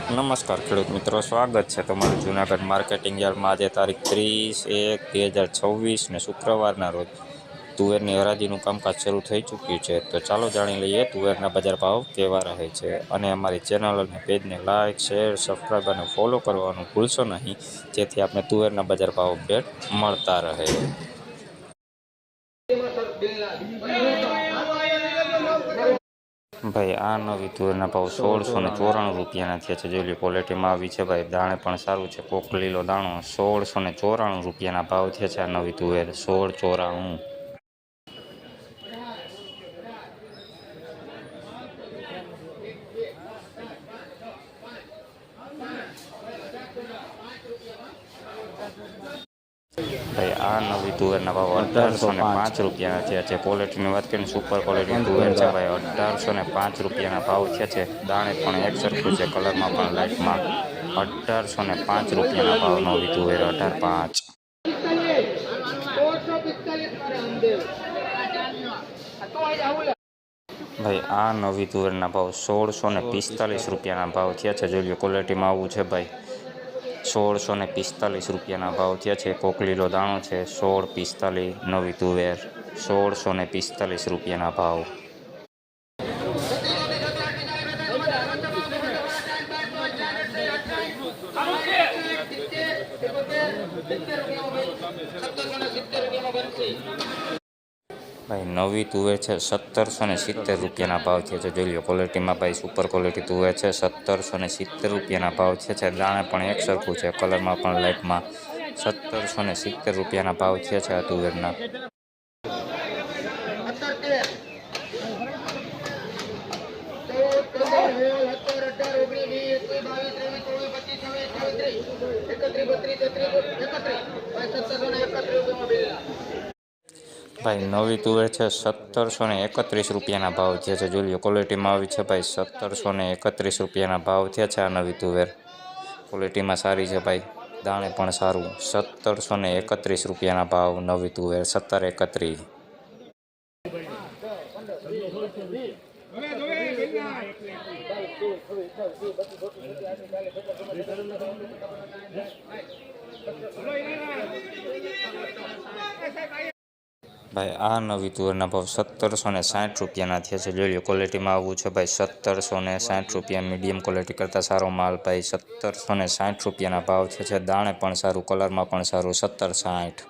નમસ્કાર ખેડૂત મિત્રો, સ્વાગત છે તમારું જૂનાગઢ માર્કેટિંગ યાર્ડમાં. આજે તારીખ 30/1/2026 ને શુક્રવારના રોજ તુવેરની હરાજીનું કામકાજ શરૂ થઈ ચૂક્યું છે. તો ચાલો જાણી લઈએ તુવેરના બજાર ભાવ કેવા રહે છે. અને અમારી ચેનલ અને પેજને લાઇક, શેર, સબસ્ક્રાઈબ અને ફોલો કરવાનું ભૂલશો નહીં, જેથી આપણે તુવેરના બજાર ભાવ અપડેટ મળતા રહે. ભાઈ આ નવી તુવેરના ભાવ 1694 રૂપિયાના થયા છે. જોઈ લો, ક્વોલિટીમાં આવી છે ભાઈ. દાણે પણ સારું છે. કોક લીલો દાણો 1694 રૂપિયાના ભાવ થયા છે. આ નવી તુવેર 1694. ભાઈ આ નવી તુવેરના ભાવ 1805 રૂપિયાના થયા છે. ક્વોલિટીની વાત કરીએ, સુપર ક્વોલિટી તુવેર છે ભાઈ. 1805 રૂપિયાના ભાવ થયા છે. દાણે પણ એક સરખું છે, કલરમાં પણ લાઇટમાં. 1805 રૂપિયાના ભાવ નવી તુવેર 1805. ભાઈ આ નવી તુવેરના ભાવ 1645 રૂપિયાના ભાવ થયા છે. જોઈ લો, ક્વોલિટીમાં આવું છે ભાઈ. 1645 રૂપિયાના ભાવ થયા છે. કોક લીલો દાણો છે 1645 નવી તુવેર 1645 રૂપિયાના ભાવ. ભાઈ નવી તુવેર છે 1770 રૂપિયાના ભાવ થયા છે. જોઈ લો, ક્વોલિટીમાં ભાઈ સુપર ક્વોલિટી તુવેર છે. 1770 રૂપિયાના ભાવ થયા છે. દાણે પણ એક સરખું છે, કલરમાં પણ લાઇટમાં. 1770 રૂપિયાના ભાવ થયા છે આ તુવેરના. ભાઈ નવી તુવેર છે 1731 રૂપિયાના ભાવ થયા છે. જોઈ લો, ક્વોલિટીમાં આવી છે ભાઈ. 1731 રૂપિયાના ભાવ થયા છે આ નવી તુવેર. ક્વોલિટીમાં સારી છે ભાઈ, દાણે પણ સારું. 1731 રૂપિયાના ભાવ નવી તુવેર 1731. ભાઈ આ નવી તુવેરના ભાવ 1760 રૂપિયાના થયા છે. જોઈ લો, ક્વોલિટીમાં આવું છે ભાઈ. 1760 રૂપિયા. મીડિયમ ક્વોલિટી કરતાં સારો માલ ભાઈ. 1760 રૂપિયાના ભાવ થયા છે. દાણે પણ સારું, કલરમાં પણ સારું. 1760.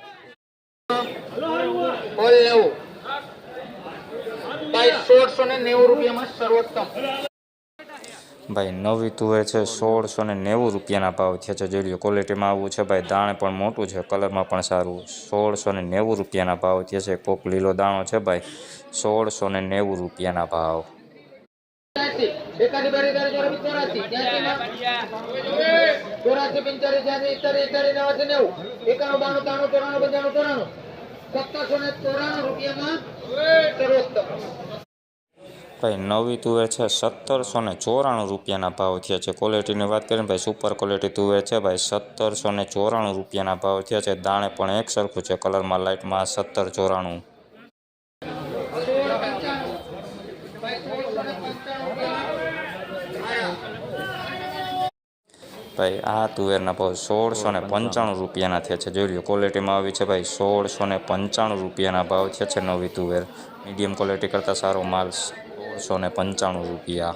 ભાઈ નવી તુવેર છે 1690 રૂપિયાના ભાવ થયા છે. જોઈ લો, ક્વોલિટીમાં આવું છે ભાઈ. દાણે પણ મોટું છે, કલરમાં પણ સારું. 1690 રૂપિયાના ભાવ થયા છે. કોક લીલો દાણો છે ભાઈ. 1690 રૂપિયાના ભાવ. ભાઈ નવી તુવેર છે 1794 રૂપિયાના ભાવ થયા છે. ક્વોલિટીની વાત કરીએ ભાઈ, સુપર ક્વોલિટી તુવેર છે ભાઈ. 1794 રૂપિયાના ભાવ થયા છે. દાણે પણ એક સરખું છે, કલરમાં લાઇટમાં. 1794. ભાઈ આ તુવેરના ભાવ 1695 રૂપિયાના થયા છે. જોઈ લો, ક્વોલિટીમાં આવી છે ભાઈ. 1695 રૂપિયાના ભાવ થયા છે નવી તુવેર. મીડિયમ ક્વોલિટી કરતાં સારો માલ. 1695 રૂપિયા.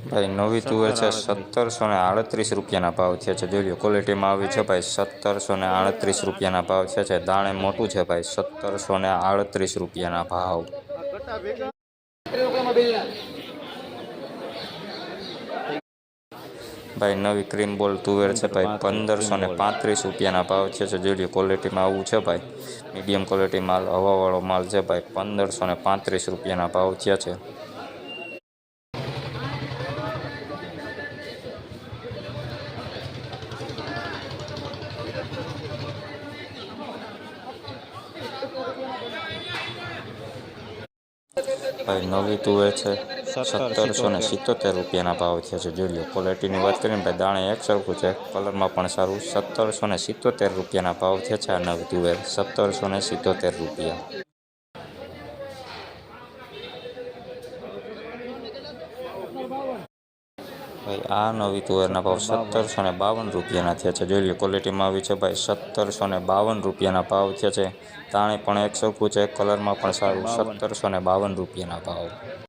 ભાઈ નવી તુવેર છે 1738 રૂપિયાના ભાવ થયા છે. જોઈ લો, ક્વોલિટીમાં આવી છે ભાઈ. 1738 રૂપિયાના ભાવ થયા છે. દાણે મોટું છે ભાઈ. 1738 રૂપિયાના ભાવ. ભાઈ નવી ક્રીમ બોલ તુવેર છે ભાઈ. 1535 રૂપિયાના ભાવ થયા છે. જોઈ લો, ક્વોલિટીમાં આવું છે ભાઈ. મીડિયમ ક્વોલિટી માલ, હવાવાળો માલ છે ભાઈ. 1535 રૂપિયાના ભાવ થયા છે. ભાઈ નવી તુવેર છે 1777 રૂપિયાના ભાવ થયા છે। જોઈ લો ક્વોલિટીની વાત કરીએ ને ભાઈ, દાણે એક સરખું છે, કલરમાં પણ સારું। 1777 રૂપિયાના ભાવ થયા છે આ નવી તુવેર, 1777 રૂપિયા। ભાઈ આ નવી તુવેરના ભાવ 1752 રૂપિયાના થયા છે। જોઈ લો ક્વોલિટીમાં આવી છે ભાઈ, 1752 રૂપિયાના ભાવ થયા છે। દાણે પણ એક સરખું છે, કલરમાં પણ સારું, 1752 રૂપિયાના ભાવ।